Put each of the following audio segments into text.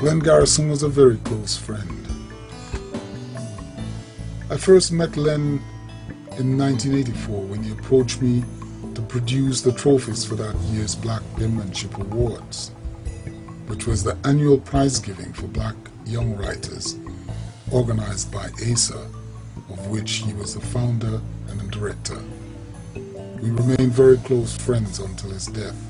Len Garrison was a very close friend. I first met Len in 1984 when he approached me to produce the trophies for that year's Black Penmanship Awards, which was the annual prize giving for black young writers organized by ASA, of which he was the founder and the director. We remained very close friends until his death.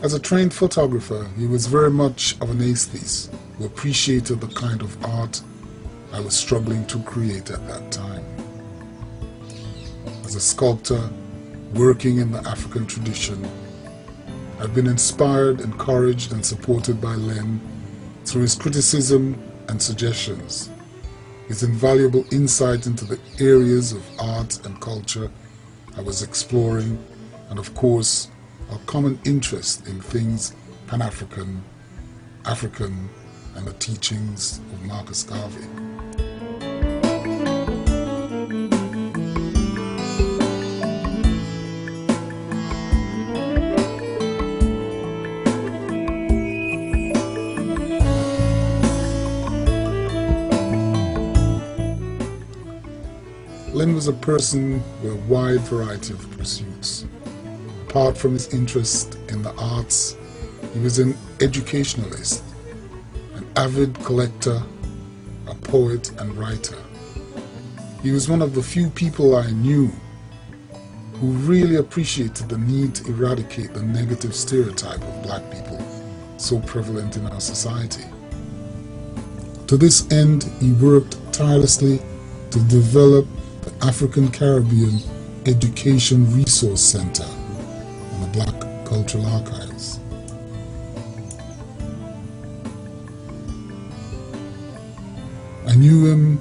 As a trained photographer, he was very much of an aesthete who appreciated the kind of art I was struggling to create at that time. As a sculptor, working in the African tradition, I've been inspired, encouraged and supported by Len through his criticism and suggestions, his invaluable insight into the areas of art and culture I was exploring, and of course, our common interest in things Pan-African, African, and the teachings of Marcus Garvey. Len was a person with a wide variety of pursuits. Apart from his interest in the arts, he was an educationalist, an avid collector, a poet and writer. He was one of the few people I knew who really appreciated the need to eradicate the negative stereotype of black people so prevalent in our society. To this end, he worked tirelessly to develop the African Caribbean Education Resource Center and the Black Cultural Archives. I knew him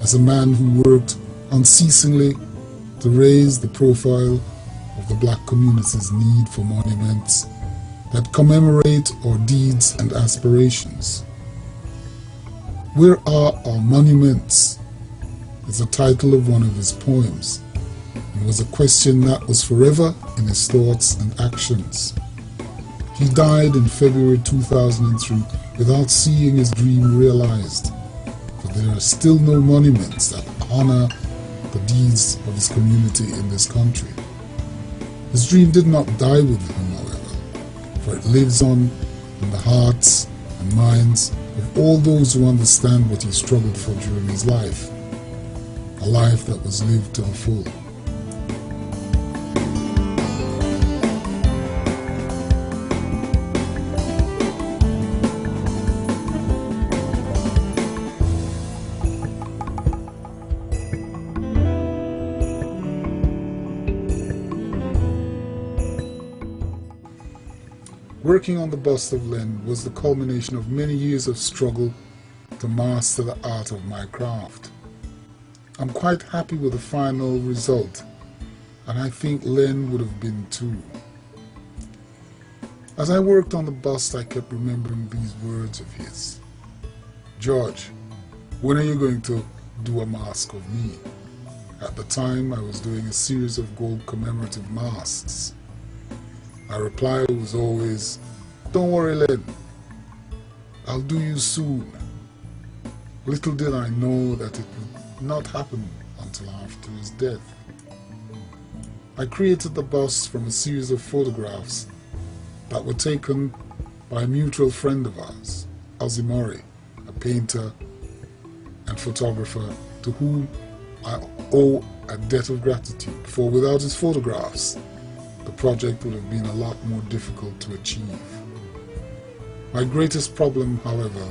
as a man who worked unceasingly to raise the profile of the black community's need for monuments that commemorate our deeds and aspirations. Where are our monuments? Is the title of one of his poems. It was a question that was forever in his thoughts and actions. He died in February 2003 without seeing his dream realized, for there are still no monuments that honor the deeds of his community in this country. His dream did not die with him, however, for it lives on in the hearts and minds of all those who understand what he struggled for during his life, a life that was lived to the full. Working on the bust of Len was the culmination of many years of struggle to master the art of my craft. I'm quite happy with the final result, and I think Len would have been too. As I worked on the bust, I kept remembering these words of his. "George, when are you going to do a mask of me?" At the time, I was doing a series of gold commemorative masks. My reply was always, "Don't worry, Len, I'll do you soon." Little did I know that it would not happen until after his death. I created the bust from a series of photographs that were taken by a mutual friend of ours, Ozzy Murray, a painter and photographer to whom I owe a debt of gratitude, for without his photographs, the project would have been a lot more difficult to achieve. My greatest problem, however,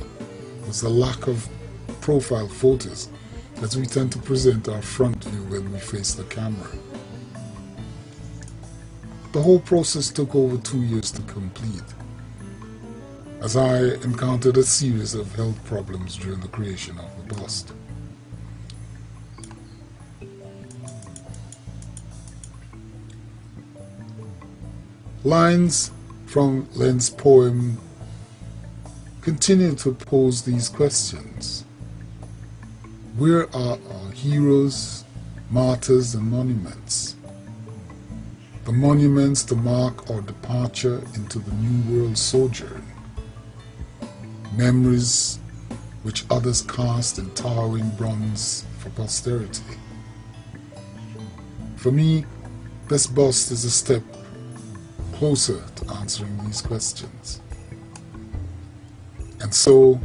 was the lack of profile photos, as we tend to present our front view when we face the camera. The whole process took over 2 years to complete, as I encountered a series of health problems during the creation of the bust. Lines from Len's poem continue to pose these questions. Where are our heroes, martyrs, and monuments? The monuments to mark our departure into the New World sojourn. Memories which others cast in towering bronze for posterity. For me, this bust is a step closer to answering these questions. And so,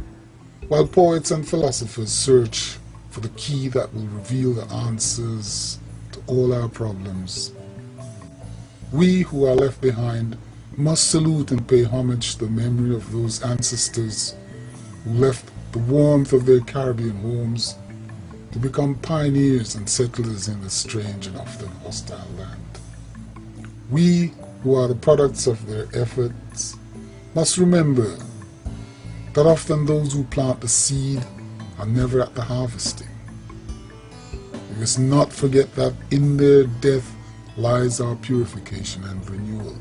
while poets and philosophers search for the key that will reveal the answers to all our problems, we who are left behind must salute and pay homage to the memory of those ancestors who left the warmth of their Caribbean homes to become pioneers and settlers in this strange and often hostile land. We who are the products of their efforts must remember that often those who plant the seed are never at the harvesting. We must not forget that in their death lies our purification and renewal,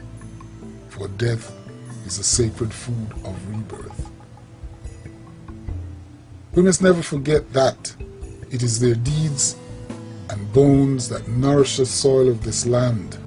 for death is the sacred food of rebirth. We must never forget that it is their deeds and bones that nourish the soil of this land,